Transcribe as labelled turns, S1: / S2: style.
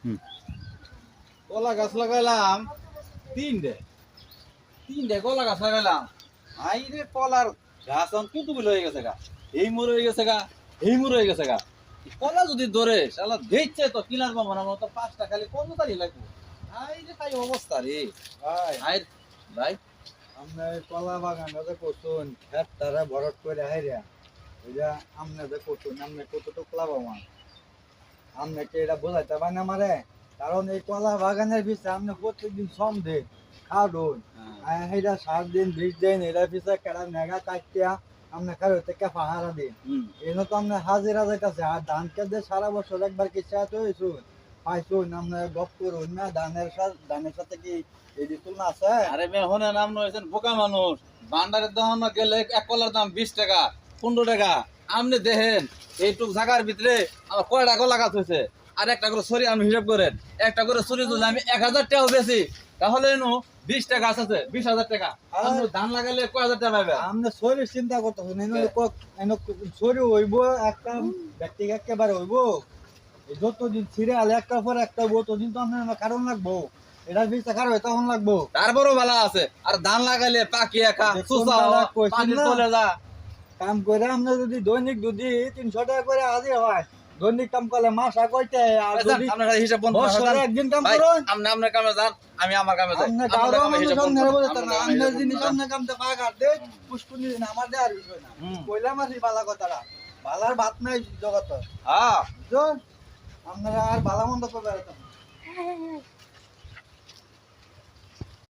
S1: হুম।
S2: কলা গাছ লাগাইলাম তিনটে কলা গাছ লাগাইলাম। আই রে কলার গাছ কুতুগুলো হয়ে গেছে গা, এই মোর হয়ে গেছে গা, এই মোর হয়ে গেছে গা। কলা যদি ধরে শালা দেখছে তো কিনার পাবো না, তো 5টা খালি কর্মচারী লাগবে। আই রে তাই অবস্থা রে
S3: ভাই
S2: আই ভাই।
S3: আমরা কলা বাগানটা করছুন খেত তারা ভরট করে হাইরা ওইটা আপনাদের করছুন আপনি কতটুকু লাভবান আপনাকে এটা বোঝাইতে পারেন আমারে, কারণ এই কলা বাগানের পিছিয়ে আপনি প্রত্যেকদিন শ্রম দেন খাওয়ান সেইটা 7 দিন 20 দিন এটার পিছিয়ে কেডা নেগা কাটিয়া আপনি খাওয়া থেকে পাহারা দিন এনে তো আপনি হাজিরা যাইতেছে। আর ধান খেতে সারা বছর একবার কি চাষ হয়েছুন পাইছুন আপনি গপ করুন না ধানের সাথে কি এই তুলনা আছে?
S2: আরে মে হনে নাম নয়েছেন বোকা মানুষ। ভান্ডারের দাম গেলে এক কলার দাম 20 টাকা 15 টাকা। আপনি দেখেন এইটুক জায়গার ভিতরে আমার কয়টা কলা গাছ হয়েছে, আর একটা করে সরি আমি হিসাব করেন, একটা করে সরি যদি আমি 1000 টাকা বেশি তাহলে 20টা গাছ আছে 20,000 টাকা। আপনি ধান লাগালে কয় হাজার টাকা পাবেন?
S3: আমরা শরীর চিন্তা করতেছি শরীর হইব একটা ব্যক্তি একেবারে হইব যতদিন ছিঁড়ে আলে একটার পর একটা হইব ততদিন তো আপনার কারণ লাগবো এটার পিছনে কারণ তখন লাগবো।
S2: তারপরও ভালো আছে, আর ধান লাগাইলে পাকিয়ে খা সুসা পানি চলে যা।
S3: কাম করে আমরা যদি দৈনিক যদি 300 টাকা করে হাজির হয় দৈনিক কাম করলে মাসা কইতে আর যদি
S2: আপনার হিসাব বন্ধ
S3: বছরে একদিন কাম করুন
S2: আপনি আপনার কামে যান, আমি আমার কামে যাই।
S3: আপনি কারো মানে সন্ধান বলতে না আপনার জিনিস আপনি কামতে পাক আর দে পুষ্কুনি দিন আমার দে আর বিষয় না কইলাম আর বালা কথাটা বালার ভাত নাই জগত।
S2: হ্যাঁ
S3: আপনারা আর বালা মন্দ করবে